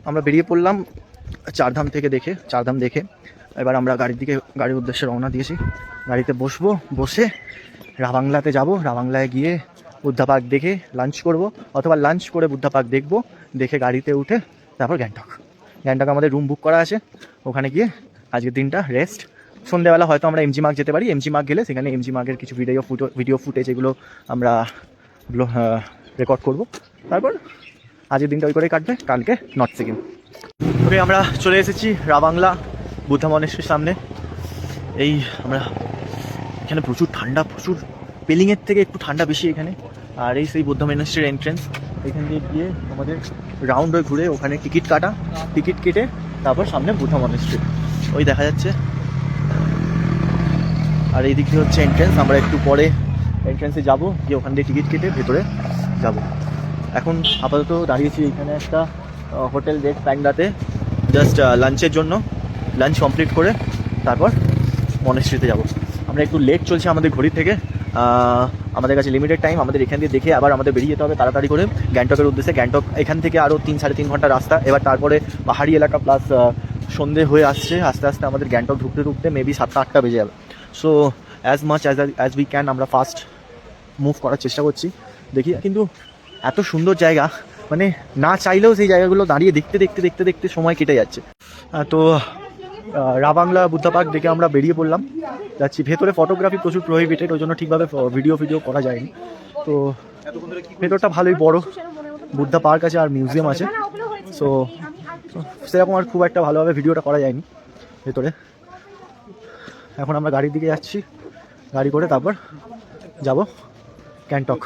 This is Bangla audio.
আমরা বেরিয়ে পড়লাম চারধাম দেখে এবার আমরা গাড়ির উদ্দেশ্যে রওনা দিয়েছি। গাড়িতে বসবো, বসে রাবাংলাতে যাব। রাবাংলায় গিয়ে বুদ্ধা পার্ক দেখে লাঞ্চ করব, অথবা লাঞ্চ করে বুদ্ধা পার্ক দেখব, দেখে গাড়িতে উঠে তারপর গ্যাংটক আমাদের রুম বুক করা আছে। ওখানে গিয়ে আজকের দিনটা রেস্ট। সন্ধ্যেবেলা হয়তো আমরা এমজি মার্গ যেতে পারি। এমজি মার্গ গেলে সেখানে এমজি মার্গের কিছু ভিডিও ফুটেজ এগুলো আমরা রেকর্ড করব। তারপর আজকের দিনটা ওই করেই কাটবে। কালকে নর্থ সিকিম। ওকে, আমরা চলে এসেছি রাবাংলা বুদ্ধা মনেস্ট্রির সামনে। এই আমরা এখানে প্রচুর ঠান্ডা, প্রচুর পেলিংয়ের থেকে একটু ঠান্ডা বেশি এখানে। আর এই সেই বুদ্ধা মনেস্ট্রির এন্ট্রেন্স। এখান দিয়ে গিয়ে আমাদের রাউন্ড হয়ে ঘুরে ওখানে টিকিট কেটে তারপর সামনে বুদ্ধা মনেস্ট্রি ওই দেখা যাচ্ছে। আর এই দিক দিয়ে হচ্ছে এন্ট্রেন্স। আমরা একটু পরে এন্ট্রেন্সে যাব, গিয়ে ওখান দিয়ে টিকিট কেটে ভেতরে যাব। এখন আপাতত দাঁড়িয়েছি এখানে একটা হোটেল রেড প্যান্ডাতে, জাস্ট লাঞ্চের জন্য। লাঞ্চ কমপ্লিট করে তারপর মনেস্ট্রিতে যাব। আমরা একটু লেট চলছে আমাদের ঘড়ি থেকে। আমাদের কাছে লিমিটেড টাইম। আমাদের এখান দিয়ে দেখে আবার আমাদের বেরিয়ে যেতে হবে তাড়াতাড়ি করে গ্যাংটকের উদ্দেশ্যে। গ্যাংটক এখান থেকে আরও 3-3.5 ঘন্টা রাস্তা। এবার তারপরে পাহাড়ি এলাকা প্লাস সন্ধে হয়ে আসছে। আস্তে আস্তে আমাদের গ্যাংটক ঢুকতে মেবি 7টা-8টা বেজে যাবে। So as much as we can আমরা ফাস্ট মুভ করার চেষ্টা করছি। দেখি, কিন্তু এত সুন্দর জায়গা, মানে না চাইলেও সেই জায়গাগুলো দাঁড়িয়ে দেখতে সময় কেটে যাচ্ছে। তো রাবাংলা বুদ্ধা পার্ক দেখে আমরা বেরিয়ে পড়লাম, যাচ্ছি। ভেতরে ফটোগ্রাফি প্রচুর প্রহিবিটেড, ওই জন্য ঠিকভাবে ভিডিও করা যায়নি। তো ভেতরটা ভালোই বড়, বুদ্ধা পার্ক আছে আর মিউজিয়াম আছে। সো সেরকম আর খুব একটা ভালোভাবে ভিডিওটা করা যায়নি ভেতরে। এখন আমরা গাড়ির দিকে যাচ্ছি, গাড়ি করে তারপর যাব গ্যাংটক।